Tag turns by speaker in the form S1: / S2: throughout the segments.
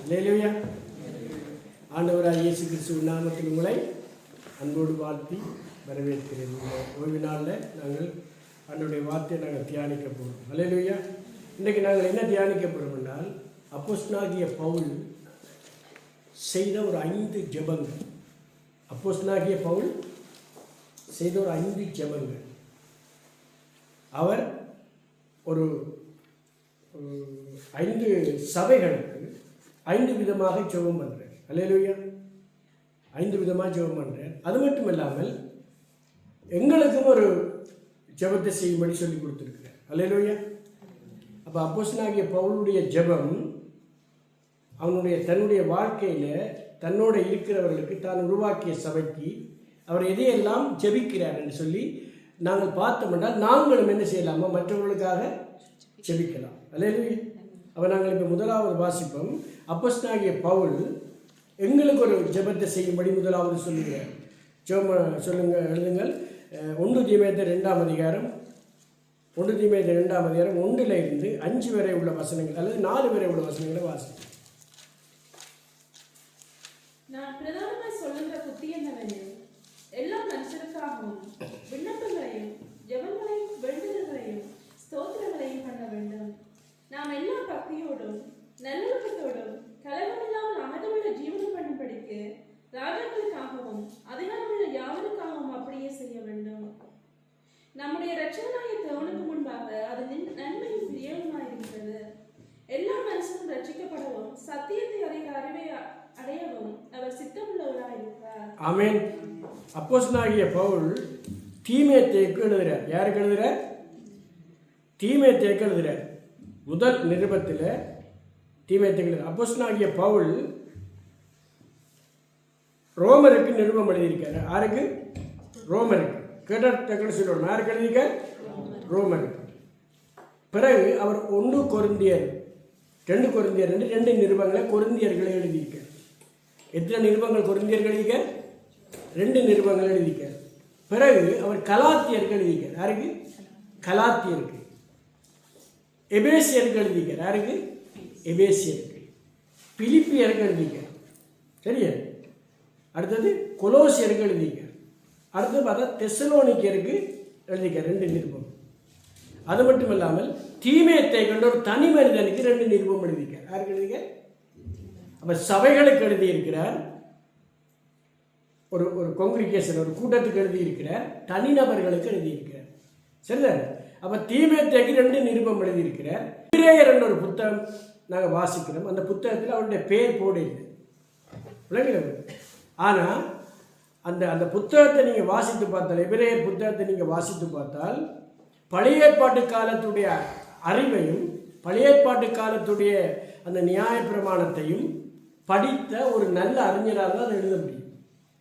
S1: அல்லேலூயா. ஆண்டவராகிய இயேசு கிறிஸ்துவின் நாமத்தில் உங்களை அன்போடு வாழ்த்தி வரவேற்கிறேன். இந்த ஓய்வு நாளில் நாங்கள் ஆண்டவருடைய வார்த்தையை நாங்கள் தியானிக்க போகிறோம். அல்லேலூயா. இன்றைக்கு நாங்கள் என்ன தியானிக்க போகிறோம் என்றால், அப்போஸ்தலனாகிய பவுல் செய்த ஒரு 5 ஜெபங்கள். அப்போஸ்தலனாகிய பவுல் செய்த ஒரு 5 ஜெபங்கள். அவர் ஒரு 5 சபைகளுக்கு 5 விதமாக ஜெபம் பண்ணுறார். அல்லேலூயா. 5 விதமாக ஜெபம் பண்ணுறார். அது மட்டும் இல்லாமல் எங்களுக்கும் ஒரு ஜெபத்தை செய்யும்படி சொல்லி கொடுத்துருக்கிறார். அல்லேலூயா. அப்போ அப்போஸ்தலனாகிய பவுலுடைய ஜெபம் தன்னுடைய வாழ்க்கையில் தன்னோட இருக்கிறவர்களுக்கு தான் உருவாக்கிய சபைக்கு அவர் எதையெல்லாம் ஜெபிக்கிறார் என்று சொல்லி நாங்கள் பார்த்தோம்னா நாங்களும் என்ன செய்யலாமா, மற்றவர்களுக்காக ஜெபிக்கலாம். அல்லேலூயா. அப்போ நாங்கள் இப்போ முதலாவது வாசிப்போம். அப்போஸ்தலனாகிய பவுல் எங்களுக்கு ஒரு ஜெபத்தை செய்யும்படி முதலாவது சொல்லுகிறார். சொல்லுங்கள், எழுதுங்கள். 1 தீமோத்தேயு 2ஆம் அதிகாரம் 1 இருந்து 5 வரை உள்ள வசனங்கள் அல்லது 4 வரை உள்ள வசனங்களை வாசிப்போம்.
S2: நான் பிரதானமாய் சொல்லுகிற புத்தி என்னவெனில், எல்லா மனுஷருக்காகவும் விண்ணப்பங்களையும் ஜெபங்களையும் வேண்டுதல்களையும் ஸ்தோத்திரங்களையும் பண்ண வேண்டும். நாம் எல்லா பக்தியோடும் நல்லொழுக்கத்தோடும் கலவரமில்லாமல் அமைதலுள்ள ஜீவனம் பண்ணும்படிக்கு ராஜாக்களுக்காகவும் அதிகாரமுள்ள யாவருக்காகவும் அப்படியே செய்ய வேண்டும். நம்முடைய இரட்சகனாகிய தேவனுக்கு முன்பாக அது நன்மையும் பிரியவுமாயிருக்கிறது. எல்லா மனுஷனும் ரட்சிக்கப்படவும் சத்தியத்தை அறிகிற அறிவை அடையவும் அவர் சித்தமுள்ளவராயிருக்கிறார்.
S1: ஆமென். அப்போஸ்தலனாகிய பவுல் தீமோத்தேயுக்கு எழுதுகிறார். யாருக்கு எழுதுகிறார்? தீமோத்தேயுக்கு எழுதுகிறார். முதல் நிருபத்தில் தீமோத்தேயுக்கு அப்போஸ்தலனாகிய பவுல் ரோமருக்கு நிருபம் எழுதியிருக்காரு. யாருக்கு? ரோமருக்கு. கேட்டு சொல்லணும். யாருக்கு எழுதியிருக்கார்? ரோமருக்கு. பிறகு அவர் 1 கொரிந்தியர் 2 கொரிந்தியர் 2 நிருபங்களை கொரிந்தியர்களை எழுதியிருக்கார். எத்தனை நிருபங்கள் கொரிந்தியர்கள் எழுதியிருக்கார்? 2 நிருபங்கள் எழுதியிருக்கார். பிறகு அவர் கலாத்தியருக்கு எழுதியிருக்கார். யாருக்கு? கலாத்தியருக்கு. எபேசியருக்கு எழுதியிருக்கார். யாருக்கு? எபேசியருக்கு. பிலிப்பியருக்கு எழுதியிருக்கார். சரியா? அடுத்தது கொலோசியருக்கு எழுதியிருக்கார். அடுத்தது பார்த்தா தெசலோனிக்கருக்கு எழுதியிருக்கார் 2 நிருபம். அது மட்டும் இல்லாமல் தீமோத்தேயு கண்ட ஒரு தனி மனிதனுக்கு 2 நிருபம் எழுதியிருக்கார். யாருக்கு எழுதியிருக்கார்? அப்போ சபைகளுக்கு எழுதியிருக்கிறார். ஒரு காங்கிரிகேஷன், ஒரு கூட்டத்துக்கு எழுதியிருக்கிறார். தனிநபர்களுக்கு எழுதியிருக்கிறார். சரிதான்? அப்போ தீமோத்தேயுக்கு 2 நிருபம் எழுதியிருக்கிறார். எபிரேயர் என்ற ஒரு புத்தகம் நாங்கள் வாசிக்கிறோம். அந்த புத்தகத்தில் அவருடைய பேர் போட இல்லை. விளங்குகிறது? ஆனால் அந்த புத்தகத்தை நீங்கள் வாசித்து பார்த்தால், எபிரேயர் புத்தகத்தை நீங்கள் வாசித்து பார்த்தால், பழைய ஏற்பாட்டு காலத்துடைய அறிவையும் பழைய ஏற்பாட்டு காலத்துடைய அந்த நியாய பிரமாணத்தையும் படித்த ஒரு நல்ல அறிஞராக தான் அதை எழுத முடியும்.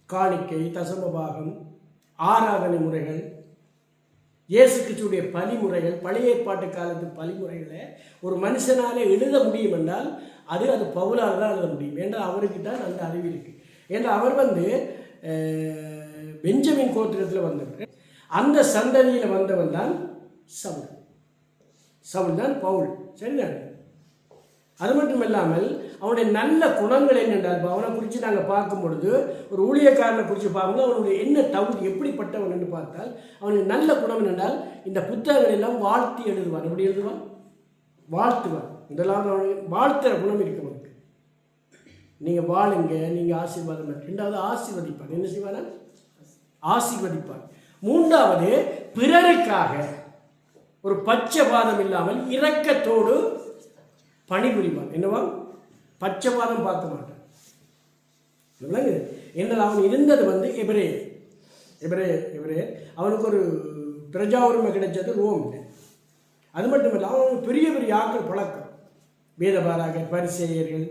S1: காணிக்கை, தசமபாகம், ஆராதனை முறைகள், இயேசு கிறிஸ்துவுடைய பலிமுறைகள், பழைய ஏற்பாட்டு காலத்து பலிமுறைகளை ஒரு மனுஷனாலே எழுத முடியும் என்றால் அது பவுலால் தான் எழுத முடியும். என்றால் அவருக்கு தான் அந்த அறிவு இருக்குது. என்றால் அவர் பெஞ்சமின் கோத்திரத்தில் வந்தவர். அந்த சந்ததியில் வந்தவன் தான் சவுல் தான் பவுல். சரிதான்? அது மட்டும் இல்லாமல் அவனுடைய நல்ல குணங்கள் என்னென்றால், இப்போ அவனை குறித்து நாங்கள் பார்க்கும் பொழுது, ஒரு ஊழியக்காரனை குறித்து பார்க்கும்போது அவனுடைய என்ன தகுதி, எப்படிப்பட்டவன் என்று பார்த்தால், அவனுக்கு நல்ல குணம் என்னென்றால் இந்த புத்தகங்கள் எல்லாம் வாழ்த்தி எழுதுவான். எப்படி எழுதுவான்? வாழ்த்துவான். இதெல்லாம் அவனுக்கு வாழ்த்துற குணம் இருக்கு அவனுக்கு. நீங்கள் வாழுங்க, நீங்கள் ஆசீர்வாதம். 2வது ஆசீர்வதிப்பான். என்ன செய்வானா? ஆசீர்வதிப்பான். 3வது பிறருக்காக ஒரு பட்சபாதம் இல்லாமல் இரக்கத்தோடு பணிபுரிவான். என்னவா? பட்சபாதம் பார்க்க மாட்டான். என்னால் அவன் இருந்தது எபிரேயர். அவனுக்கு ஒரு பிரஜா உரிமை கிடைச்சது ரோம். அது மட்டும் இல்லை, அவனுக்கு பெரிய பெரிய ஆட்கள் பழக்கம். வேதபாரகர், பரிசேயர்கள்,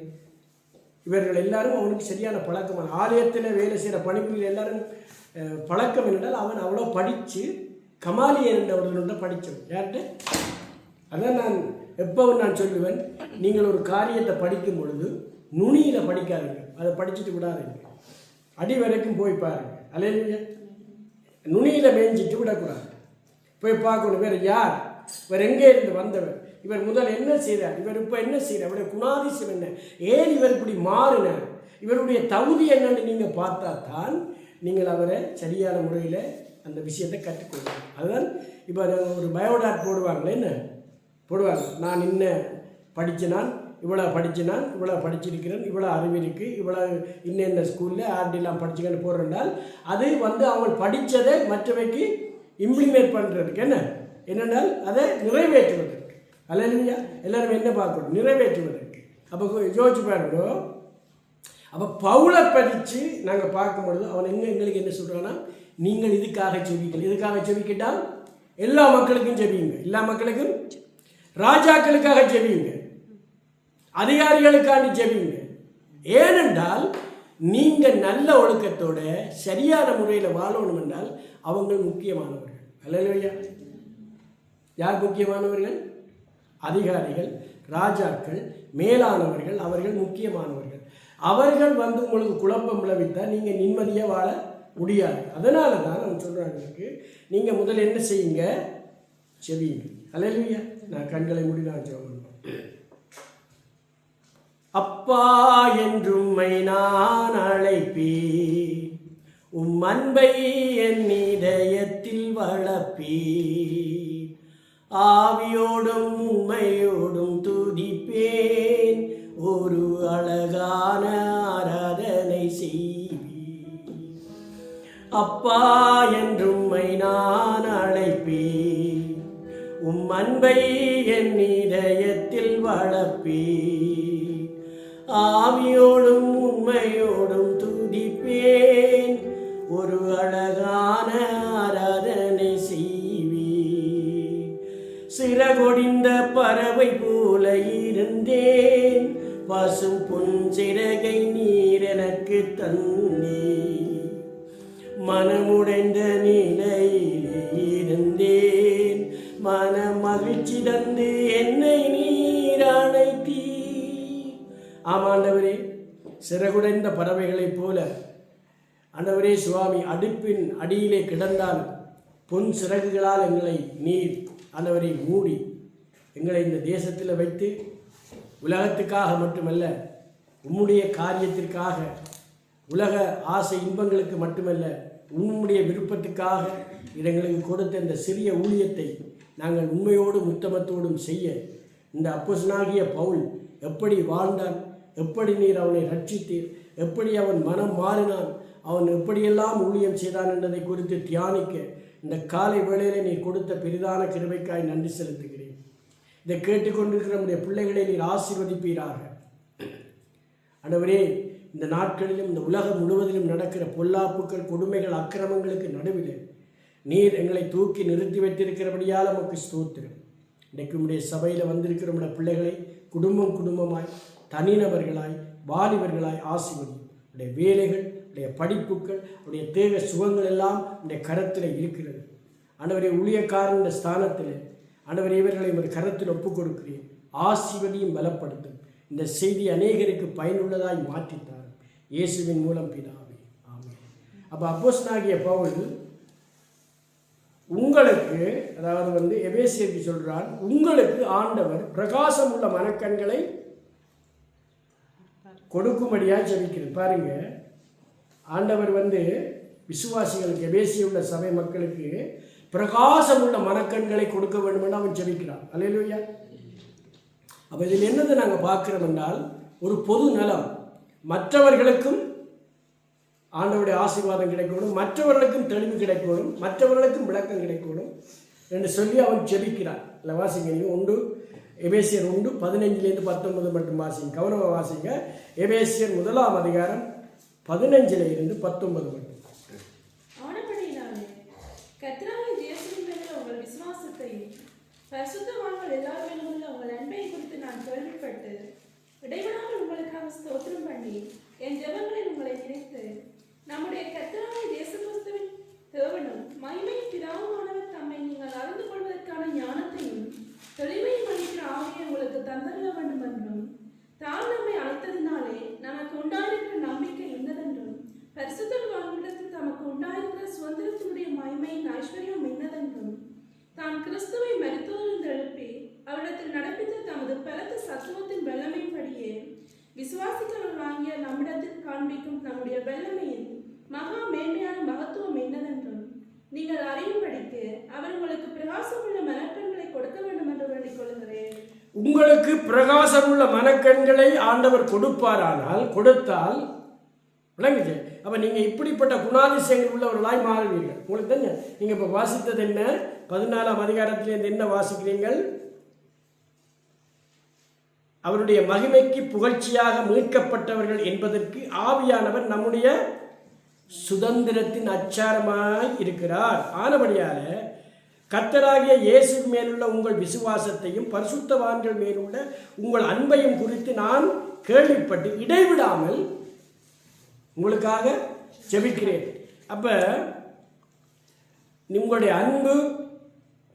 S1: இவர்கள் எல்லாரும் அவனுக்கு சரியான பழக்கமான ஆலயத்தில் வேலை செய்கிற பணிபுரிகள் எல்லாரும் பழக்கம் என்றால் அவன் அவ்வளோ படித்து கமாலியர் என்றவர்களோட படித்தவன். யார்கிட்ட? அதான் நான் எப்பவும் நான் சொல்லுவேன், நீங்கள் ஒரு காரியத்தை படிக்கும் பொழுது நுனியில் படிக்காதீங்க, அதை படிச்சுட்டு விடாதீங்க, அடி வரைக்கும் போய் பாருங்க. அல்லேலூயா. நுனியில் மேய்ஞ்சிட்டு விடக்கூடாது. போய் பார்க்கணும் வேறு யார், வேறு எங்கே இருந்து வந்தவர், இவர் முதல் என்ன செய்தார், இவர் இப்போ என்ன செய்கிறார், இவருடைய குணாதிசயம் என்ன, ஏன் இவர் இப்படி மாறினார், இவருடைய தகுதி என்னன்னு நீங்கள் பார்த்தா தான் நீங்கள் அவரை சரியான முறையில் அந்த விஷயத்தை கற்றுக்கொள்ளணும். அதுதான் இப்போ ஒரு பயோடாட் போடுவாங்களே, என்ன போடுவாங்க, நான் இன்ன படித்தேன், இவ்வளோ படிச்சினான், இவ்வளோ படிச்சிருக்கிறேன், இவ்வளோ அறிவு இருக்குது, இவ்வளோ இன்னென்ன ஸ்கூலில் ஆர்டிலாம் படிச்சுக்கன்னு போடுறதால் அது அவங்க படித்ததை மற்றவைக்கு இம்ப்ளிமெண்ட் பண்ணுறதுக்கு என்னென்னால் அதை நிறைவேற்றுவதற்கு. அல்லையா, எல்லாரும் என்ன பார்க்கணும், நிறைவேற்றுவதற்கு. அப்போ யோசிச்சு பாருங்க. அப்போ பவுலை படித்து நாங்கள் பார்க்கும்பொழுது அவன் எங்களுக்கு என்ன சொல்கிறான்னா, நீங்கள் இதுக்காக செவிக்கல், இதுக்காக செவிக்கிட்டால் எல்லா மக்களுக்கும் செவியுங்க, எல்லா மக்களுக்கும், ராஜாக்களுக்காக செவியுங்க, அதிகாரிகளுக்காண்டி ஜெபிங்க. ஏனென்றால் நீங்கள் நல்ல ஒழுக்கத்தோட சரியான முறையில் வாழணும் என்றால் அவங்க முக்கியமானவர்கள். அல்லையா, யார் முக்கியமானவர்கள்? அதிகாரிகள், ராஜாக்கள், மேலானவர்கள், அவர்கள் முக்கியமானவர்கள். அவர்கள் உங்களுக்கு குழப்பம் விளைவித்தால் நீங்கள் நிம்மதியாக வாழ முடியாது. அதனால தான் நான் சொல்கிறாங்களுக்கு நீங்கள் முதல்ல என்ன செய்யுங்க, செவியுங்க. அல்லையா, நான் கண்களை மூடி நான் சொல்லுவேன். அப்பா என்றும்மை நான் அழைப்பேன், அன்பை என் இதயத்தில் வளர்ப்பேன், ஆவியோடும் உண்மையோடும் துதிப்பேன், ஒரு அழகான ஆராதனை செய்வேன். அப்பா என்றும்மை நான் அழைப்பேன், அன்பை என் இதயத்தில் வளர்ப்பேன், ஆவியோடும் உண்மையோடும் துதிப்பேன், ஒரு அழகான ஆராதனை செய்வேன். சிறகொடிந்த பறவை போல இருந்தேன், பசும் பொன் சிறகை நீர் எனக்கு தந்தீர், மனமுடைந்த நிலையிலே இருந்தேன், மன மகிழ்ச்சி தந்து என்னை நீர் அழைத்தீர். ஆமாண்டவரே, சிறகுடைந்த பறவைகளைப் போல ஆண்டவரே சுவாமி அடுப்பின் அடியிலே கிடந்தால் பொன் சிறகுகளால் எங்களை நீர் ஆண்டவரை மூடி எங்களை இந்த தேசத்தில் வைத்து உலகத்துக்காக மட்டுமல்ல, உம்முடைய காரியத்திற்காக, உலக ஆசை இன்பங்களுக்கு மட்டுமல்ல, உம்முடைய விருப்பத்துக்காக எங்களுக்கு கொடுத்த இந்த சிறிய ஊழியத்தை நாங்கள் உண்மையோடும் உத்தமத்தோடும் செய்ய இந்த அப்போஸ்தலனாகிய பவுல் எப்படி வாழ்ந்தான், எப்படி நீர் அவனை ரட்சித்தீர், எப்படி அவன் மனம் மாறினான், அவன் எப்படியெல்லாம் ஊழியம் செய்தான் என்பதை குறித்து தியானிக்க இந்த காலை வேளையில் நீர் கொடுத்த பெரிதான கிருபைக்காய் நன்றி செலுத்துகிறேன். இதை கேட்டுக்கொண்டிருக்கிற நம்முடைய பிள்ளைகளை நீர் ஆசீர்வதிப்பீராக. ஆண்டவரே, இந்த நாட்களிலும் இந்த உலகம் முழுவதிலும் நடக்கிற பொல்லாப்புக்கள், கொடுமைகள், அக்கிரமங்களுக்கு நடுவில் நீர் எங்களை தூக்கி நிறுத்தி வைத்திருக்கிறபடியால் நமக்கு ஸ்தோத்திரம். இன்றைக்கு உடைய சபையில் வந்திருக்கிற நம்முடைய பிள்ளைகளை குடும்பம் குடும்பமாய், தனிநபர்களாய், வாலிபர்களாய் ஆசீர்வதி. உடைய வேலைகள், உடைய படிப்புகள், உடைய தேவ சுகங்கள் எல்லாம் உடைய கரத்தில் இருக்கிறது. ஆண்டவரே, ஊழியக்காரன் ஸ்தானத்தில் ஆண்டவரே இவர்களை ஒரு கரத்தில் ஒப்புக் கொடுக்கிறேன். ஆசீர்வதியும் பலப்படுத்தும். இந்த செய்தி அநேகருக்கு பயனுள்ளதாய் மாற்றித்தார். இயேசுவின் மூலம் பிதாவே, ஆமென். அப்போ அப்போஸ்தலனாகிய பவுல் உங்களுக்கு, அதாவது எபேசியருக்கு சொல்றான், உங்களுக்கு ஆண்டவர் பிரகாசம் உள்ள மனக்கண்களை கொடுக்கும்படியாக ஜெபிக்கிறது. பாருங்க, ஆண்டவர் விசுவாசிகளுக்கு, எபேசிய உள்ள சபை மக்களுக்கு பிரகாசம் உள்ள மனக்கண்களை கொடுக்க வேண்டும் என்று அவன் ஜெபிக்கிறான். அல்லேலூயா. அப்போ இதில் என்னது நாங்கள் பார்க்கிறோம் என்றால், ஒரு பொது நலம், மற்றவர்களுக்கும் ஆண்டவருடைய ஆசீர்வாதம் கிடைக்கணும், மற்றவர்களுக்கும் தெளிவு கிடைக்கணும், மற்றவர்களுக்கும் விளக்கம் கிடைக்கணும் என்று சொல்லி அவன் ஜெபிக்கிறான். இல்லை வாசிங்க, நீங்கள் 1 எபேசியர் 1:15-19 மட்டும் வாசிங்க, கவனமாக வாசிங்க. எபேசியர் 1 அதிகாரம் 15-19 மட்டும்.
S2: பரிசுத்தவான்கள் எல்லாரும் உங்கள் அன்பை குறித்து நான் கேள்விப்பட்டு இடைவிடாமல் உங்களுக்காக ஸ்தோத்திரம் பண்ணி என் ஜெபங்களில் உங்களை நினைத்து நம்முடைய கர்த்தராகிய இயேசு கிறிஸ்துவின் தேவனும் மகிமையின் பிதாவுமானவர் தம்மை நீங்கள் அறிந்து கொள்வதற்கான ஞானத்தையும் தெளிவையும் அளிக்கிற ஆவியை உங்களுக்கு தந்தருள வேண்டும் என்றும், தான் நம்மை அழைத்ததினாலே நமக்கு உண்டாயிருக்கிற நம்பிக்கை இன்னதென்றும், பரிசுத்தவான்களிடத்தில் தமக்கு உண்டாயிருக்கிற சுதந்திரத்தினுடைய மகிமையின் ஐஸ்வர்யம் இன்னதென்றும், தான் கிறிஸ்துவை மரித்தோரிலிருந்து எழுப்பி அவரிடத்தில் நடப்பித்த விசுவாசிக்கிறவர்களாகிய நம்மிடத்தில் காண்பிக்கும் நம்முடைய வல்லமையின் மகா மேன்மையான மகத்துவம் என்னதென்றும் நீங்கள் அறியும்படிக்கு அவர் உங்களுக்கு பிரகாசமுள்ள மனக்கண்களை கொடுக்க வேண்டும் என்று வேண்டிக் கொள்கிறேன்.
S1: உங்களுக்கு பிரகாசமுள்ள மனக்கண்களை ஆண்டவர் கொடுத்தால் விளங்குச்சு. அப்ப நீங்க இப்படிப்பட்ட குணாதிசயங்கள் உள்ளவர்களாய் மாறுவீர்கள். உங்களுக்கு தானே நீங்க இப்ப வாசித்தது என்ன? 14ஆம் அதிகாரத்திலிருந்து என்ன வாசிக்கிறீர்கள்? அவருடைய மகிமைக்கு புகழ்ச்சியாக மீட்கப்பட்டவர்கள் என்பதற்கு ஆவியானவர் நம்முடைய சுதந்திரத்தின் அச்சாரமாய் இருக்கிறார். ஆனபடியால கர்த்தராகிய இயேசு மேலுள்ள உங்கள் விசுவாசத்தையும் பரிசுத்தவான்கள் மேலுள்ள உங்கள் அன்பையும் குறித்து நான் கேள்விப்பட்டு இடைவிடாமல் உங்களுக்காக ஜெபிக்கிறேன். அப்ப உங்களுடைய அன்பு,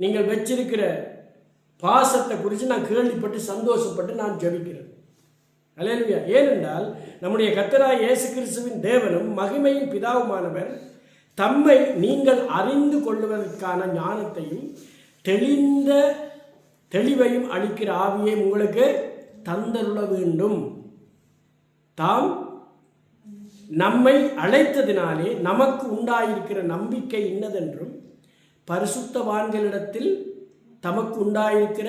S1: நீங்கள் வச்சிருக்கிற பாசத்தை குறித்து நான் கேள்விப்பட்டு சந்தோஷப்பட்டு நான் ஜெபிக்கிறேன். அல்லேலூயா. ஏனென்றால் நம்முடைய கர்த்தராகிய இயேசு கிறிஸ்துவின் தேவனும் மகிமையின் பிதாவுமானவர் தம்மை நீங்கள் அறிந்து கொள்வதற்கான ஞானத்தையும் தெளிவையும் அளிக்கிற ஆவியை உங்களுக்கு தந்தருள வேண்டும். தாம் நம்மை அழைத்ததினாலே நமக்கு உண்டாயிருக்கிற நம்பிக்கை இன்னதென்றும் பரிசுத்தவான்களிடத்தில் தமக்கு உண்டாயிருக்கிற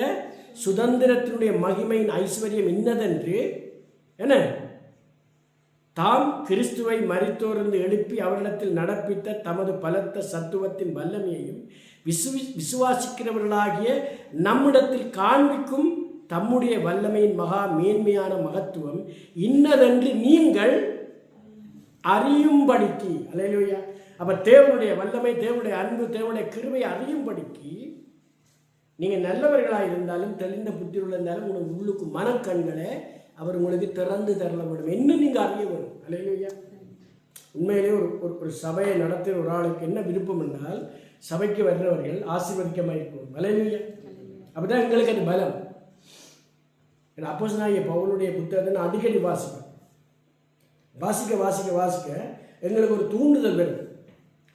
S1: சுதந்திரத்தினுடைய மகிமையின் ஐஸ்வர்யம் இன்னதென்று என்ன தாம் கிறிஸ்துவை மரித்தோர்ந்து எழுப்பி அவரிடத்தில் நடப்பித்த தமது பலத்த சத்துவத்தின் வல்லமையையும் விசுவாசிக்கிறவர்களாகிய நம்மிடத்தில் காண்பிக்கும் தம்முடைய வல்லமையின் மகா மேன்மையான மகத்துவம் இன்னதென்று நீங்கள் அறியும்படிக்கு. அல்லேலூயா. அப்ப தேவனுடைய வல்லமை, தேவனுடைய அன்பு, தேவனுடைய கிருபை அறியும்படிக்கு நீங்கள் நல்லவர்களாக இருந்தாலும் தெளிந்த புத்தியுள்ள இருந்தாலும் உங்களுக்கு உள்ளுக்கு மனக்கண்களை அவர் உங்களுக்கு திறந்து தரல வேண்டும். என்ன நீங்கள் அறிய வேணும். அல்லேலூயா. உண்மையிலே ஒரு சபையை நடத்துகிற ஒரு ஆளுக்கு என்ன விருப்பம் என்றால் சபைக்கு வர்றவர்கள் ஆசீர்வதிக்கமாக இருக்கும். அல்லேலூயா. அப்படிதான் எங்களுக்கு அது பலம். அப்போஸ்தலனாகிய பவுலுடைய புத்தகத்தை நான் அடிக்கடி வாசிக்க எங்களுக்கு ஒரு தூண்டுதல் வரும்.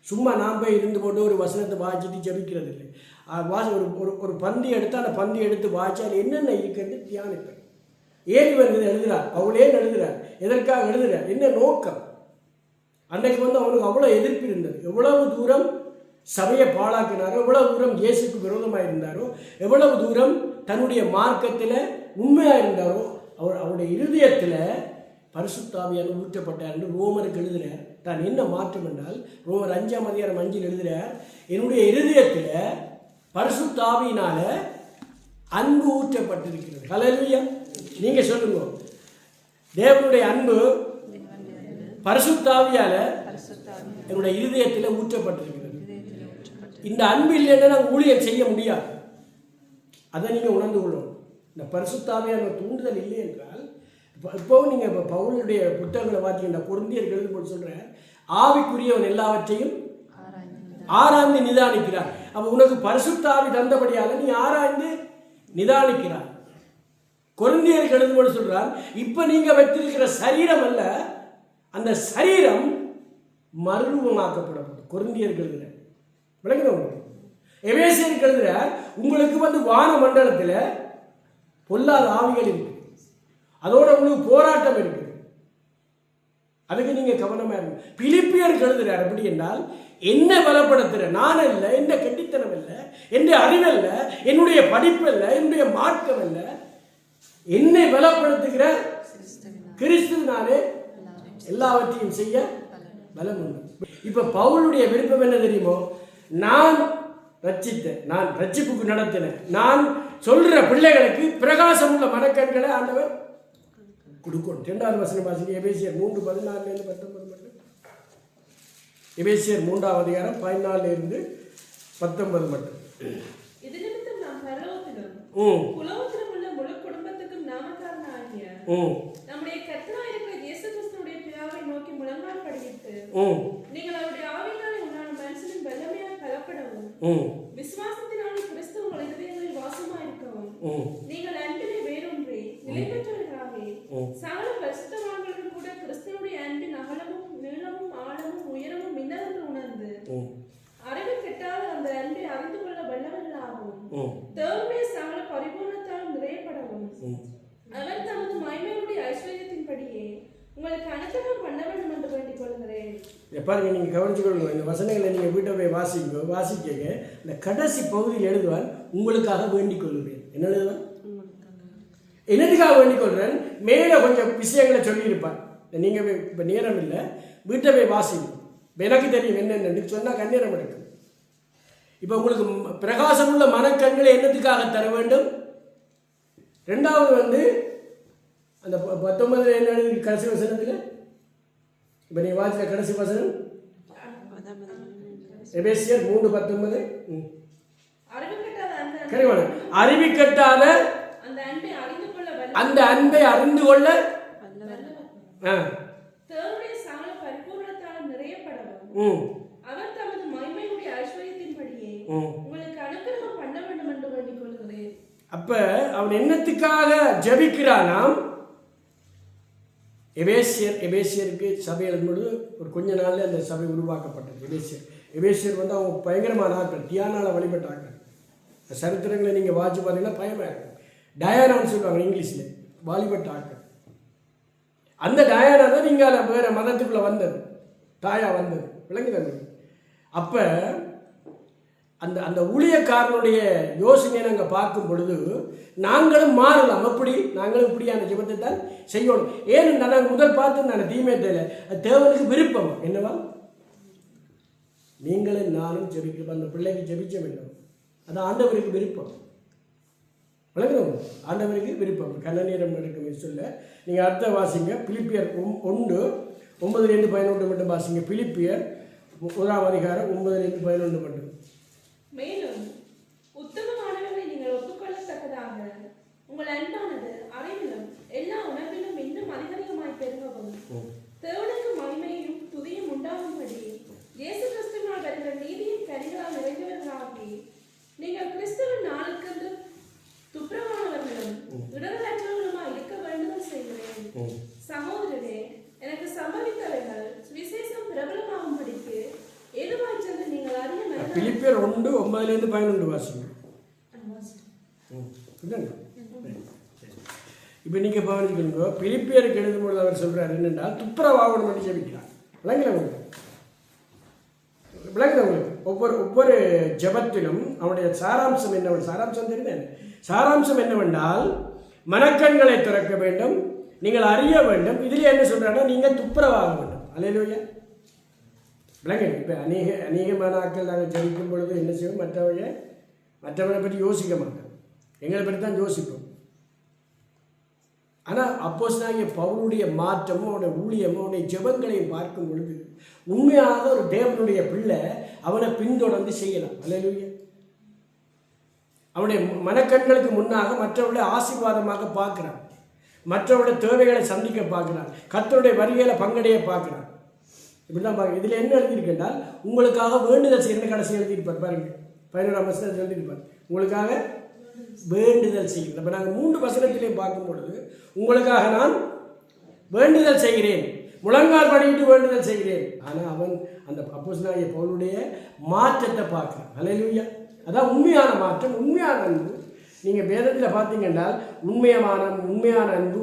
S1: சும்மா நாம் போய் இருந்து போட்டு ஒரு வசனத்தை வாசிட்டு ஜபிக்கிறது இல்லை. ஒரு பந்தி எடுத்து அந்த பந்தி எடுத்து வாசி அது என்னென்ன இருக்குன்னு தியானிப்பேன். ஏன் இவர் இதை எழுதுகிறார், அவளே எழுதுகிறார், எதற்காக எழுதுகிறார், என்ன நோக்கம். அன்னைக்கு அவனுக்கு அவ்வளோ எதிர்ப்பு இருந்தது. எவ்வளவு தூரம் சபையை பாழாக்கினாரோ, எவ்வளவு தூரம் இயேசுக்கு விரோதமாக இருந்தாரோ, எவ்வளவு தூரம் தன்னுடைய மார்க்கத்தில் உண்மையாக இருந்தாரோ, அவருடைய இருதயத்தில் பரிசுத்த ஆவியானவர் ஊற்றப்பட்டார் என்று ரோமருக்கு எழுதுகிறார். தான் என்ன மாற்றம் என்றால் ரோமர் 5ஆம் அதிகாரம் 5 எழுதுகிறார், என்னுடைய இருதயத்தில் பரிசுத்த ஆவியினால அன்பு ஊற்றப்பட்டிருக்கிறது. ஹல்லேலூயா. நீங்க சொல்லுங்க, தேவனுடைய அன்பு பரிசுத்த ஆவியால என்னுடைய இருதயத்தில் ஊற்றப்பட்டிருக்கிறது. இந்த அன்பு இல்லைன்னா நாங்கள் ஊழியம் செய்ய முடியாது. அதை நீங்க உணர்ந்து கொள்ளணும். இந்த பரிசுத்த ஆவியான தூண்டுதல் இல்லை என்றால் இப்போவும் நீங்கள் இப்போ பவுலுடைய புத்தகங்களை பார்த்தீங்கன்னா கொரிந்தியர்கள் எழுதும்போது சொல்கிறேன், ஆவிக்குரியவன் எல்லாவற்றையும் ஆராய்ந்து நிதானிக்கிறார். அப்போ உனக்கு பரிசுத்த ஆவி தந்தபடியால் நீ ஆராய்ந்து நிதானிக்கிறார். கொரிந்தியர்கள் எழுதும்போது சொல்கிறார், இப்போ நீங்கள் வைத்திருக்கிற சரீரம் அல்ல, அந்த சரீரம் மறுரூபமாக்கப்படும். கொரிந்தியர்கள் எழுதுகிறார். விளங்குறவங்க. எபேசியர்கள் எழுதுகிறார், உங்களுக்கு வான மண்டலத்தில் பொல்லாத ஆவிகள் இருக்கு, அதோட உங்களுக்கு போராட்டம் இருக்கு, அதுக்கு நீங்க கவனமா இருங்க. பிலிப்பியர் எழுதுறார் எப்படி என்றால், என்ன பலப்படுத்துற நான் அல்ல, என்ன கெட்டித்தனம் அல்ல, என்ற அறிவல்ல, என்னுடைய படிப்பு அல்ல, என்னுடைய மார்க்கம் அல்ல, என்னை பலப்படுத்துகிற கிறிஸ்துவினாலே எல்லாவற்றையும் செய்ய பலம் உண்டு. இப்ப பவுலுடைய விருப்பம் என்ன தெரியுமோ, நான் ரட்சிப்புக்கு நடத்தினேன், நான் சொல்ற பிள்ளைகளுக்கு பிரகாசம் உள்ள மனக்கண்களை ஆண்டவர் கொடுக்கணும். 2வது வசனம் வாசிங்க. எபேசியர் 3:14-19 மட்டும். எபேசியர் 3ஆம் அதிகாரம் 14-19 மட்டும்.
S2: இது நிமித்தம் நாம் பரலோகத்திலும் உலகத்திலும் உள்ள முழு குடும்பத்துக்கும் நாமக்காரனாகிய நம்முடைய கர்த்தராகிய இயேசு கிறிஸ்துவின் பிதாவை நோக்கி முழங்கால் படியிட்டு நீங்கள் அவருடைய ஆவியினாலே உண்டான மனுஷனின் வல்லமையால் பலப்படவும் விசுவாசத்தினாலே கிறிஸ்து உங்கள் இதயங்களில் வாசமாயிருக்கவும் நீங்கள் அன்பிலே வேரூன்றி நிலை பெற்றவர்களாக சகல பரிசுத்தவான்களுடன் கூட கிறிஸ்துவினுடைய அன்பின் அகலமும் நீளமும் ஆழமும் உயரமும் இன்னதென்று உணர்ந்து அறிவு கெட்டாத அந்த அன்பை அறிந்து கொள்ள வல்லவர்களாகவும் தேவனுடைய சகல பரிபூர்ணத்தால் நிறையப்படவும் அவர் தமது மகிமையுடைய ஐஸ்வர்யத்தின்படி கொள்கிறேன்.
S1: பாருங்க, நீங்கள் கவனிச்சுக்கொள்ளுங்க. இந்த வசனங்களை நீங்கள் வீட்டை போய் வாசிக்க இந்த கடைசி பகுதியில் எழுதுவான், உங்களுக்காக வேண்டிக் கொள்கிறேன். என்ன எழுதுவான்? என்னதுக்காக வேண்டிக் கொள்கிறேன். மேலே கொஞ்சம் விஷயங்களை சொல்லியிருப்பான். நீங்கள் இப்போ நேரம் இல்லை, வீட்டை போய் வாசிங்க. எனக்கு தெரியும் என்னென்னு சொன்னால் கண்ணீரம் எடுக்கும். இப்போ உங்களுக்கு பிரகாசமுள்ள மனக்கண்களை என்னத்துக்காக தர வேண்டும்? ரெண்டாவது அந்த 19 என்ன எழுதி கடைசி வசனத்தில்? இப்போ நீ வாசித்த கடைசி வசனம் எபேசியர் 3:19. அறிவிக்கட்டாத அந்த அன்பை அறிந்து கொள்ள
S2: தேவனுடைய சகல பரிபூரணத்தால் நிறையப்படவும் அவர் தமது மகிமையுடைய ஐஸ்வரியத்தின்படியே உங்களுக்கு அனுக்கிரகம் பண்ண வேண்டும் என்று வேண்டிக் கொள்கிறேன்.
S1: அப்ப அவன் என்னத்துக்காக ஜெபிக்கிறானாம்? எபேசியருக்கு சபை எழுதும்போது ஒரு கொஞ்ச நாள்ல அந்த சபை உருவாக்கப்பட்டது. எபேசியர் அவங்க பயங்கரமான ஆட்கள், தியானால வழிபட்ட ஆட்கள். சரித்திரங்களை நீங்கள் வாட்சி பார்த்தீங்கன்னா பயமாக இருக்கும். டயானான்னு சொல்லுவாங்க இங்கிலீஷில், வழிபட்ட ஆட்கள். அந்த டயானா தான் நீங்கள் வேற மதத்துக்குள்ளே வந்தது, தாயா வந்தது, விளங்குதாங்க. அப்போ அந்த அந்த ஊழியக்காரனுடைய யோசனையை நாங்கள் பார்க்கும் பொழுது நாங்களும் மாறலாம். அப்படி நாங்களும் இப்படியான ஜெபத்தை தான் செய்யணும். ஏன்னு நாங்கள் முதல் பார்த்து நான் தீமை தேவை தேவனுக்கு விருப்பம் என்னவா? நீங்களும் நானும் ஜெபிக்க அந்த பிள்ளைக்கு ஜெபிக்க வேண்டும். அது ஆண்டவருக்கு விருப்பம். விளங்குறோம், ஆண்டவருக்கு விருப்பம். கண்ணநீரம் எடுக்கும் சொல்ல நீங்கள் அர்த்த வாசிங்க. பிலிப்பியர் 1:9-11 மட்டும் வாசிங்க. பிலிப்பியர் 1:9-11 மட்டும்.
S2: மேலும் உத்தமமானவர்களை நீங்கள் ஒப்புக்கொள்ளத்தக்கதாக உங்கள் அன்பானது அறிவிலும் எல்லா உணர்விலும் இன்னும் அதிகமாய் பெருகவும் தேவனுக்கு மகிமையும் துதியும் உண்டாகும்படி இயேசு கிறிஸ்துவினால் வருகிற நீதியின் கனிகளால் நிறைந்தவர்களாகி நீங்கள் கிறிஸ்துவின் நாளுக்கென்று துப்புரவானவர்களும் இடரலற்றவர்களுமாய் இருக்க வேண்டுதல் செய்கிறேன். சகோதரரே, எனக்கு சம்பவித்தவர்கள் விசேஷம் பிரபலமாகும்படிக்கு ஏதுவாய் சென்று நீங்கள் அறிய.
S1: பிலிப்பியர் 1:9-11 வாசிங்க. இப்போ நீங்கள் கவனிக்கணுங்க. பிலிப்பியருக்கு எழுதும்போது அவர் சொல்கிறார் என்னென்றால் துப்புரவாகணும் என்று ஜெபிக்கிறார். விளங்குறவங்களுக்கு ஒவ்வொரு ஜெபத்திலும் அவனுடைய சாராம்சம் என்னவென்று சாராம்சம் தெரியுது. சாராம்சம் என்னவென்றால் மனக்கண்களை திறக்க வேண்டும், நீங்கள் அறிய வேண்டும். இதில் என்ன சொல்கிறாங்கன்னா நீங்கள் துப்புரவாக வேண்டும். அல்லேலூயா. விளங்க. இப்போ அநேகமான ஆட்கள் நாங்கள் ஜெபிக்கும் பொழுது என்ன செய்வோம்? மற்றவனை பற்றி யோசிக்க மாட்டோம், எங்களை பற்றி தான் யோசிப்போம். ஆனால் அப்போஸ்தலனாகிய பவுலுடைய மாற்றமும் அவனுடைய ஊழியமும் அவனுடைய ஜெபங்களையும் பார்க்கும் பொழுது உண்மையாக ஒரு தேவனுடைய பிள்ளை அவனை பின்தொடர்ந்து செய்யலாம். அல்லேலூயா. அவனுடைய மனக்கண்களுக்கு முன்னாக மற்றவர்களை ஆசீர்வாதமாக பார்க்கிறான், மற்றவருடைய தேவைகளை சந்திக்க பார்க்கிறான், கர்த்தருடைய வருகையில் பங்கடைய பார்க்கிறான். இப்படிதான் பாருங்க. இதில் என்ன எழுதியிருக்கேன்னால் உங்களுக்காக வேண்டுதல் செய்யணும். கடைசி எழுதியிருப்பார் பாருங்க, 11ஆம் வசனத்தில் எழுதியிருப்பார் உங்களுக்காக வேண்டுதல் செய்கிறேன். அப்போ நாங்கள் 3 வசனத்திலையும் பார்க்கும் பொழுது உங்களுக்காக நான் வேண்டுதல் செய்கிறேன், முழங்கால் படிக்கிட்டு வேண்டுதல் செய்கிறேன். ஆனால் அவன் அந்த அப்போஸ்தலனாகிய பவுலுடைய மாற்றத்தை பார்க்குறான். அல்லேலூயா. அதான் உண்மையான மாற்றம், உண்மையான அன்பு. நீங்கள் வேதத்தில் பார்த்தீங்கன்னா உண்மையான அன்பு,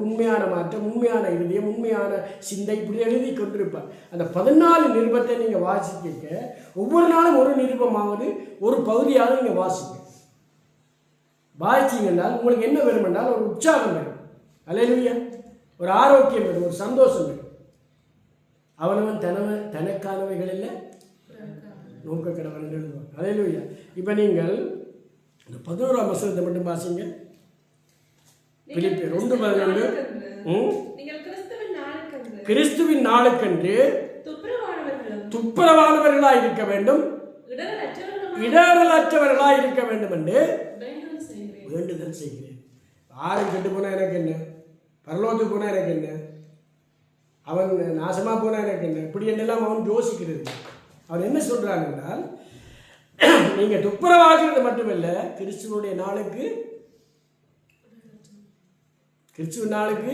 S1: உண்மையான மாற்றம், உண்மையான இருதயம், உண்மையான சிந்தை இப்படி எழுதி கொண்டிருப்பார். அந்த 14 நிருபத்தை நீங்கள் வாசிக்க ஒவ்வொரு நாளும் ஒரு நிருபமாவது ஒரு பகுதியாவது நீங்கள் வாசிச்சிங்கன்னா உங்களுக்கு என்ன வேணும் என்றால் ஒரு உற்சாகம் வேணும். அல்லேலூயா. ஒரு ஆரோக்கியம் வேணும், ஒரு சந்தோஷம் வேணும். அவனவன் தனக்கானவைகள் இல்லை நோக்க கடவன் என்று எழுதுவான். அல்லேலூயா. இப்போ நீங்கள் இந்த 11ஆம் வசனத்தை மட்டும் வாசிங்க. பிலிப்பியர் 1:11. கிறிஸ்துவின் நாளுக்கென்று துப்புரவானவர்களாய் இருக்க வேண்டும், இடரலற்றவர்களாய் இருக்க வேண்டும் என்று வேண்டுதல் செய்கிறேன். ஆறு கெட்டு போனால் எனக்கு என்ன, பரலோகத்துக்கு போனால் எனக்கு என்ன, அவன் நாசமாக போனால் எனக்கு என்ன, இப்படி என்னெல்லாம் அவன் யோசிக்கிறது. அவன் என்ன சொல்கிறான் என்றால் நீங்கள் துப்புரவாகிறது மட்டுமல்ல, கிறிஸ்துவ நாளுக்கு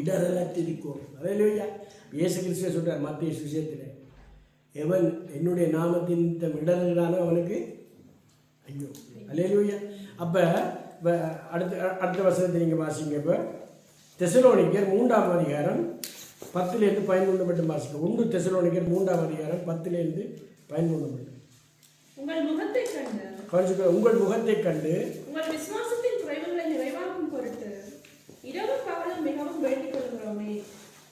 S1: இடரலற்றிருக்கும். அல்லேலூயா. இயேசு கிறிஸ்துவை சொல்கிறார் மத்திய சுவிசேஷத்தில், எவன் என்னுடைய நாமத்தின் இடர்களான அவனுக்கு ஐயோ. அல்லேலூயா. அப்போ அடுத்த வசனத்தை நீங்கள் வாசிங்க. இப்போ தெசலோனிக்கர் 3ஆம் அதிகாரம் 10-13 மட்டும் வாசிக்கும். 1 தெசலோனிக்கர் 3ஆம் அதிகாரம் 10-13 மட்டும்.
S2: உங்கள் முகத்தை கண்டு
S1: உங்கள் முகத்தை கண்டு
S2: உங்கள் விசுவாசத்தின் குறைவுகளை நிறைவாக்கும் பொருட்டு இரவு பகலும் மிகவும் வேண்டிக் கொள்கிறோமே.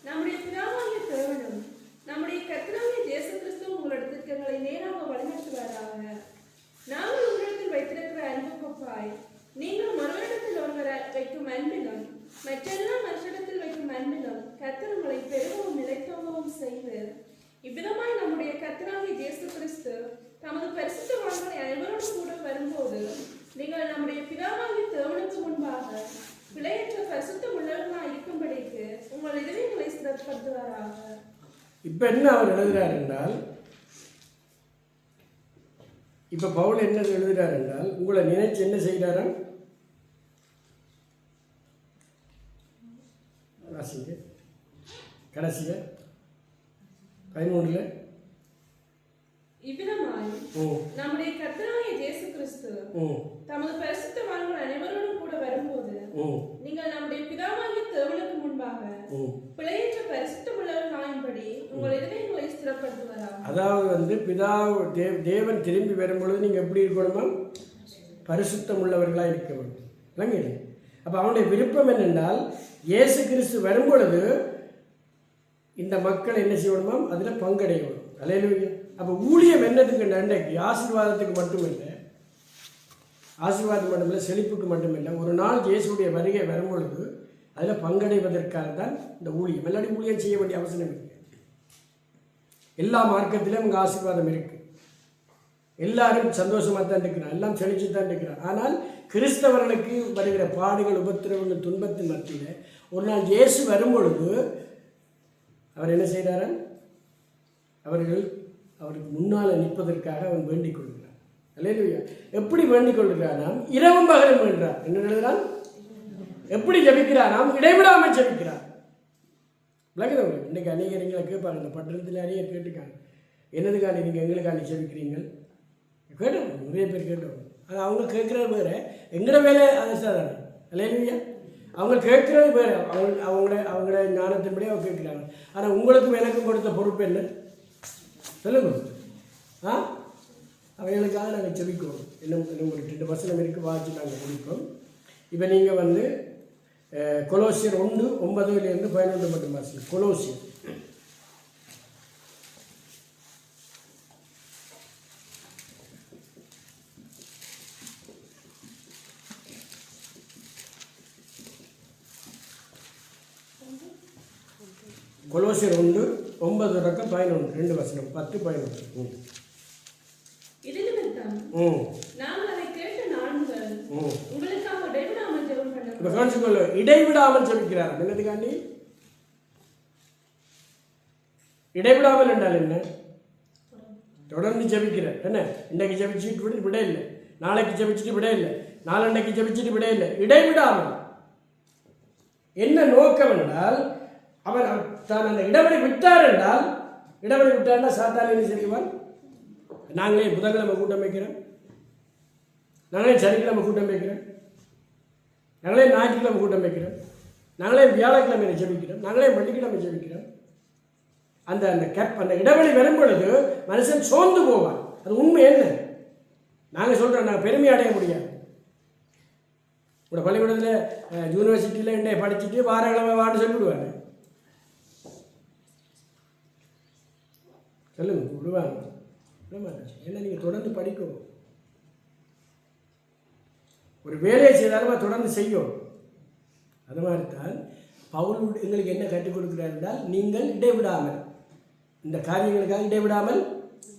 S2: நம்முடைய பிதாவாகிய தேவனும் நம்முடைய கர்த்தராகிய இயேசு கிறிஸ்துவும் உங்களிடத்திற்கு எங்களை நேராக வழிநடத்துவாராக. நாங்கள் உங்களிடத்தில் வைத்திருக்கிற அன்புக்கொப்பாய் நீங்கள் மறுவிடத்தில் ஒருவரை வைக்கும் அன்பிலும் மற்றெல்லா மனுஷிடத்தில் வைக்கும் அன்பிலும் கர்த்தர் உங்களை பெருகவும் நிலைத்தோங்கவும் செய்து இவ்விதமாய் நம்முடைய கர்த்தராகிய இயேசு கிறிஸ்து தமது பரிசுத்தவான்களை அனைவரோடு கூட வரும்போது நீங்கள் நம்முடைய பிதாவாகிய தேவனுக்கு முன்பாக பிழையற்ற பரிசுத்தம் உள்ளவர்களாக இருக்கும்படிக்கு உங்கள் இதயங்களை சிறப்படுத்துவாராக.
S1: இப்ப என்ன அவர் எழுதுகிறார் என்றால், இப்ப பவுல் என்ன எழுதுகிறார் என்றால், உங்களை நினைச்சு என்ன செய்கிறாராம்? வாசிங்க கடைசிய 13
S2: இவ்விதமாய் நம்முடைய கர்த்தராகிய இயேசு கிறிஸ்து தமது பரிசுத்தவான்கள் அனைவரோடும் கூட வரும்போது நீங்கள் நம்முடைய பிதாவாகிய தேவனுக்கு முன்பாக பிழையற்ற பரிசுத்தம் உள்ளவர்களாயின்படி உங்கள் இதயங்களை ஸ்திரப்படுத்துவாராக.
S1: அதாவது தேவன் திரும்பி வரும்பொழுது நீங்க எப்படி இருக்கணுமா? பரிசுத்தம் உள்ளவர்களாக இருக்க வேண்டும். இல்லைங்க? அப்ப அவனுடைய விருப்பம் என்னென்றால், இயேசு கிறிஸ்து வரும்பொழுது இந்த மக்கள் என்ன செய்யணுமா? அதுல பங்கடையணும். அல்லேலூயா. அப்போ ஊழியம் என்னதுக்கு? நன்றைக்கு ஆசீர்வாதத்துக்கு மட்டுமில்லை, ஆசீர்வாதம் மட்டுமில்லை, செழிப்புக்கு மட்டுமில்லை. ஒரு நாள் இயேசுடைய வருகை வரும்பொழுது அதில் பங்கடைவதற்காக தான் இந்த ஊழியம். எல்லாரும் ஊழியம் செய்ய வேண்டிய அவசியம் இருக்கு. எல்லா மார்க்கத்திலும் அங்கே ஆசீர்வாதம் இருக்கு. எல்லாரும் சந்தோஷமாக தான் இருக்கிறான், எல்லாம் செழிச்சு தான் இருக்கிறான். ஆனால் கிறிஸ்தவர்களுக்கு வருகிற பாடுகள், உபத்திரவங்கள், துன்பத்தின் மத்தியில் ஒரு நாள் இயேசு வரும்பொழுது அவர் என்ன செய்கிறாரன்? அவருக்கு முன்னால் நிற்பதற்காக அவன் வேண்டிக் கொள்கிறான். அல்லேலூயா. எப்படி வேண்டிக் கொள்கிறான்? இரவும் பகலும் வேண்டான். என்ன எழுதுகிறான்? எப்படி ஜபிக்கிறான்? இடைவிடாமல் ஜபிக்கிறான். விளக்குதவங்க. இன்றைக்கு அநேகங்களை கேட்பாங்க, இந்த பட்டணத்தில் அநேகர் கேட்டுக்காங்க, என்னதுக்காண்டி நீங்கள் எங்களுக்காண்டி ஜபிக்கிறீங்க கேட்டோம். நிறைய பேர் கேட்டோம். அது அவங்க கேட்குறது வேறு, எங்களோட வேலை அதை சாதாரண. அல்லேலூயா. அவங்க கேட்குறது வேறு, அவங்களோட ஞானத்தின்படி அவங்க கேட்குறாங்க. ஆனால் உங்களுக்கு எனக்கும் கொடுத்த பொறுப்பு என்ன சொல்லுங்க. அவைகளுக்காக நாங்கள் செபிக்கிறோம். இன்னும் ஒரு 2 வசனம் இருக்குது, வாசி நாங்கள் முடிப்போம். இப்போ நீங்கள் கொலோசியர் 1:9-11 மட்டும் வாசி. கொலோசியர் கொலோசியர் 1:9-11 2 வசனம் 10-11. இடைவிடாமல் ஜெபிக்கிறார். என்னதுக்காண்டி? இடைவிடாமல் என்றால் என்ன? தொடர்ந்து ஜெபிக்கிறார். என்ன? இன்றைக்கு ஜெபிச்சுட்டு விட இல்லை, நாளைக்கு ஜெபிச்சுட்டு விட இல்லை, நாளன்னைக்கு ஜெபிச்சுட்டு விட இல்லை, இடைவிடாமல். என்ன நோக்கம் என்றால், அவர் தான் அந்த இடைவெளி விட்டார் என்றால் சாத்தான என்ன செய்வான்? நாங்களே புதன்கிழமை கூட்டம் வைக்கிறோம், நாங்களே சனிக்கிழமை கூட்டம் வைக்கிறோம், நாங்களே ஞாயிற்றுக்கிழமை கூட்டம் வைக்கிறோம், நாங்களே வியாழக்கிழமை ஜெபிக்கிறோம், நாங்களே வெள்ளிக்கிழமை ஜெபிக்கிறோம். அந்த இடைவெளி வரும் பொழுது மனுஷன் சோர்ந்து போவான். அது உண்மை. என்ன நாங்கள் சொல்கிறோம், நாங்கள் பெருமை அடைய முடியாது. உங்களோட பள்ளிக்கூடத்தில் யூனிவர்சிட்டியில் என்ன படிச்சுட்டு வாரக்கிழமை வான்னு சொல்லிவிடுவாங்க. சொல்லுங்க, விடுவாங்க. ஏன்னா நீங்கள் தொடர்ந்து படிக்கணும். ஒரு வேலையை செய்தாலும் தொடர்ந்து செய்யும். அது மாதிரி தான் பவுல் எங்களுக்கு என்ன கற்றுக் கொடுக்கிறார் என்றால், நீங்கள் இடைவிடாமல் இந்த காரியங்களுக்காக இடைவிடாமல்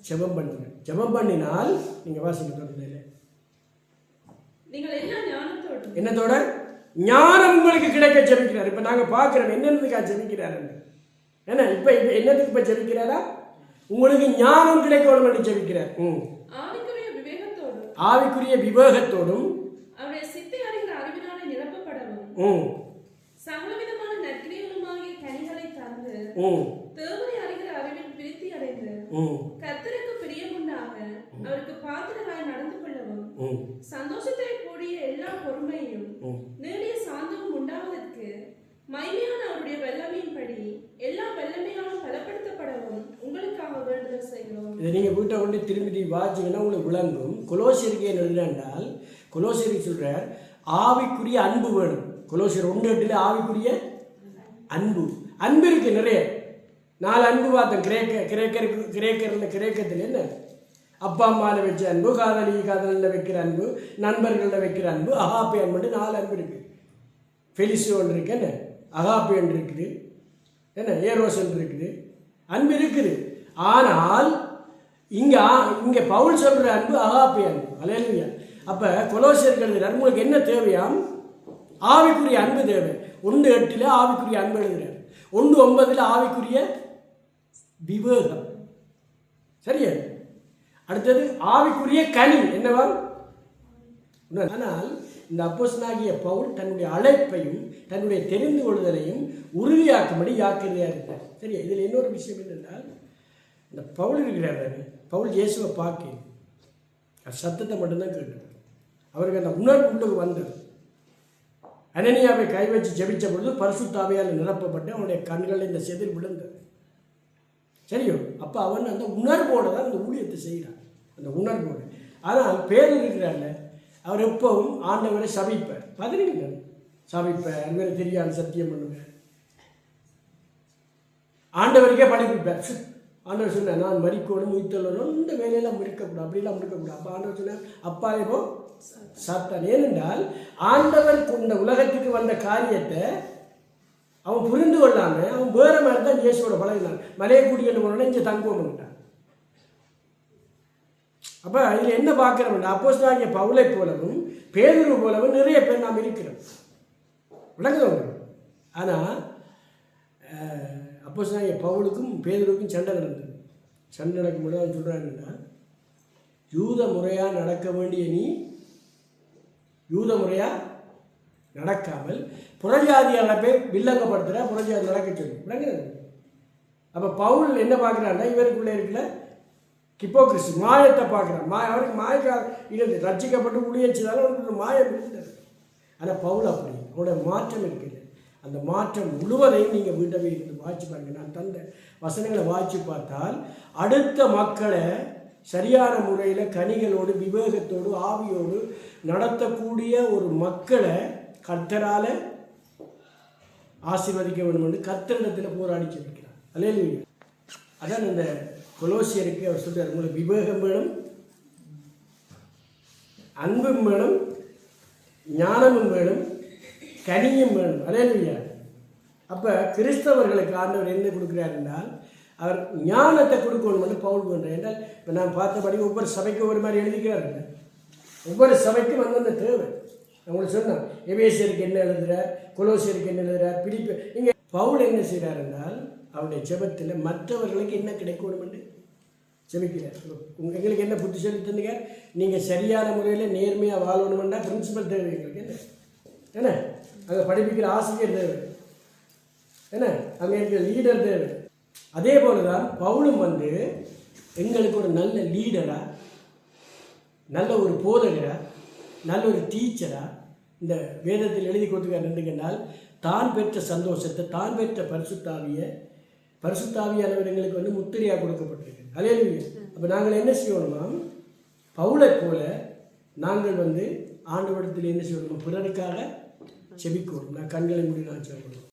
S1: ஜெபம் பண்ணுங்க. ஜெபம் பண்ணினால் நீங்கள் வாசிக்க தொடர்ந்து என்னத்தோட ஞானம் உங்களுக்கு கிடைக்க ஜெபிக்கிறார். இப்போ நாங்கள் பார்க்குறோம் என்னென்னதுக்காக ஜெபிக்கிறார். ஏன்னா இப்போ என்னதுக்கு இப்போ ஜெபிக்கிறாரா? உங்களுக்கு ஞானம் கிடைக்க வேண்டும் ஜெபிக்கிறார். ஆவிக்குரிய விவேகத்தோடும்
S2: சகலவிதமான நற்கிரியைகளுமாகிய கனிகளை தந்து தேவனை அறிகிற அறிவில் விருத்தி அடைந்து கர்த்தருக்கு பிரியமுண்டாக அவருக்கு பாத்திரராய் நடந்து கொள்ளவும் சந்தோஷத்தை கூடிய எல்லா பொறுமையும் நீடிய சாந்தமும் உண்டாவதற்கு மகிமையான அவருடைய வல்லமையின்படி எல்லா
S1: இதை நீங்கள் வீட்டை கொண்டு திரும்பி வாசிங்கன்னா உங்களுக்கு விளங்கும். கொலோசியருக்கு என்ன எழுதுனால், கொலோசியருக்கு சொல்கிறார் ஆவிக்குரிய அன்பு வேணும். கொலோசியர் 1:8 ஆவிக்குரிய அன்பு. அன்பு இருக்குது நிறைய. 4 அன்பு பார்த்தோம். கிரேக்கத்தில் என்ன அப்பா அம்மாவில் வச்ச அன்பு, காதலில் வைக்கிற அன்பு, நண்பர்களில் வைக்கிற அன்பு, அகாப்பி அன்பு 4 அன்பு இருக்குது. ஃபெலிசியோன் இருக்கு, என்ன அகாப்பியன் இருக்குது, என்ன ஏரோசன் இருக்குது, அன்பு இருக்குது. ஆனால் இங்கே பவுல் சொல்கிற அன்பு அகாப்பி அன்பு. அல்லேலூயா. அப்போ கொலோசியர்கள் உங்களுக்கு என்ன தேவையாம்? ஆவிக்குரிய அன்பு தேவை. 1:8 ஆவிக்குரிய அன்பு எழுதுகிறார். 1:9 ஆவிக்குரிய விவேகம். சரியா? அடுத்தது ஆவிக்குரிய கனி என்னவா? ஆனால் இந்த அப்போஸ்தலனாகிய பவுல் தன்னுடைய அழைப்பையும் தன்னுடைய தெரிந்து கொள்ளுதலையும் உறுதியாக்கும்படி ஜாக்கிரதையாக இருந்தார். சரியா? இதில் இன்னொரு விஷயம் என்னென்றால், இந்த பவுல் இருக்கிறார், பவுல் இயேசுவை பார்க்க சத்தத்தை மட்டும்தான் கேட்டார். அவருக்கு அந்த உணர்வு உள்ளுக்கு வந்தது. அனனியாவை கை வச்சு ஜெபிச்ச பொழுது பரிசுத்த ஆவியால் நிரப்பப்பட்டு அவனுடைய கண்களில் இந்த செதில் விழுந்தது. சரியோ? அப்போ அவன் அந்த உணர்வோடு தான் அந்த ஊழியத்தை செய்கிறான், அந்த உணர்வோடு. ஆனால் பேர் இருக்கிறார்ல, அவர் எப்பவும் ஆண்டவரை சபிப்பார். பதினீங்க சபிப்பார், அன்வரை தெரியாது சத்தியம் பண்ணுவார், ஆண்டவருக்கே படிப்பிப்பார். ஆண்டவர் சொன்னார் நான் மறிக்கணும் உயிர்த்தலும் இந்த வேலையெல்லாம் முடிக்கக்கூடாது, அப்படிலாம் முடிக்கக்கூடாது. அப்போ ஆண்டவர் சொன்னார் அப்பா இப்போ சாத்தான். ஏனென்றால் ஆண்டவர் இந்த உலகத்துக்கு வந்த காரியத்தை அவன் புரிந்து கொள்ளாமல் அவன் வேற மாதிரி தான் இயேசுவோட பழகினான். மலையை கூட்டிகிட்டு போனோன்னா இங்கே தங்குவோம் பண்ணிட்டான். அப்போ இதில் என்ன பார்க்குறோம்னா, அப்போஸ்தலனாகிய பவுலை போலவும் பேதுரு போலவும் நிறைய பேர் நாம் இருக்கிறோம். விளங்குதவங்க. ஆனால் அப்போஸ்தலனாகிய பவுலுக்கும் பேதுருவுக்கும் சண்டை நடந்தது. சண்டை நடக்கும்போது அவன் சொல்கிறாங்கன்னா, யூத முறையாக நடக்க வேண்டிய நீ யூத முறையாக நடக்காமல் புறஜாதியால போய் வில்லங்கப்படுத்துகிற, புறஜாதி நடக்க சொல்லி. விளங்குது? அப்போ பவுல் என்ன பார்க்குறான்னா, இவருக்குள்ளே இருக்கிற கிப்போக்ரிசி மாயத்தை பார்க்குறான். அவருக்கு மாயக்கார இருந்து ரட்சிக்கப்பட்டு ஊழியச்சினாலும் அவருக்கு ஒரு மாயம் இருந்தது. ஆனால் பவுல் அப்படி அவனோட மாற்றம் இருக்குது. அந்த மாற்றம் முழுவதையும் நீங்கள் வீட்டை போய் இருந்து வாய்ச்சி பாருங்க. நான் தந்த வசனங்களை வாய்ச்சி பார்த்தால் அடுத்த மக்களை சரியான முறையில் கனிகளோடு விவேகத்தோடு ஆவியோடு நடத்தக்கூடிய ஒரு மக்களை கர்த்தரால் ஆசீர்வதிக்க வேண்டும் என்று கர்த்தரிடத்தில் போராடி செல்கிறார். அல்லேலூயா. அதான் இந்த கொலோசியருக்கு அவர் சொல்கிறார், உங்களுக்கு விவேகம் வேணும், அன்பும் வேணும், ஞானமும் வேணும், கனியும் வேணும். அல்லேலூயா. அப்போ கிறிஸ்தவர்களுக்கு ஆண்டவர் என்ன கொடுக்குறார் என்றால், அவர் ஞானத்தை கொடுக்கணும்னு பவுல் பண்ணுறேன் என்றால், இப்போ நான் பார்த்தபடி ஒவ்வொரு சபைக்கும் ஒவ்வொரு மாதிரி எழுதிக்கிறாருங்க. ஒவ்வொரு சபைக்கும் அந்தந்த தேவை. அவங்களுக்கு சொன்னான் எபேசியருக்கு என்ன எழுதுகிறார், கொலோசியருக்கு என்ன எழுதுகிறார், பிலிப்பு. இங்கே பவுல் என்ன செய்கிறார் என்றால், அவருடைய ஜெபத்தில் மற்றவர்களுக்கு என்ன கிடைக்கணும் என்று ஜெபிக்கிறார். எங்களுக்கு என்ன புத்தி சொல்லி தந்தீங்க, நீங்கள் சரியான முறையில் நேர்மையாக வாழணுமெண்டா பிரின்சிபல் தேவை எங்களுக்கு. என்ன என்ன அங்கே படிப்பிக்கிற ஆசிரியர் தேவை, என்ன அங்கே இருக்கிற லீடர் தேவை. அதே போல தான் பவுலும் எங்களுக்கு ஒரு நல்ல லீடராக, நல்ல ஒரு போதகராக, நல்ல ஒரு டீச்சராக இந்த வேதத்தில் எழுதி கொடுத்துருக்காருன்னால், தான் பெற்ற சந்தோஷத்தை, தான் பெற்ற பரிசுத்தாவியானவர் எங்களுக்கு முத்திரையாக கொடுக்கப்பட்டிருக்கு. அல்லேலூயா. அப்போ நாங்கள் என்ன செய்யணுமா, பவுலை போல நாங்கள் ஆண்டவரிடத்தில் என்ன செய்யணுமா, பிறருக்காக செபிக்கணும். நான் கண்களை மூடி நான் சொல்லணும்.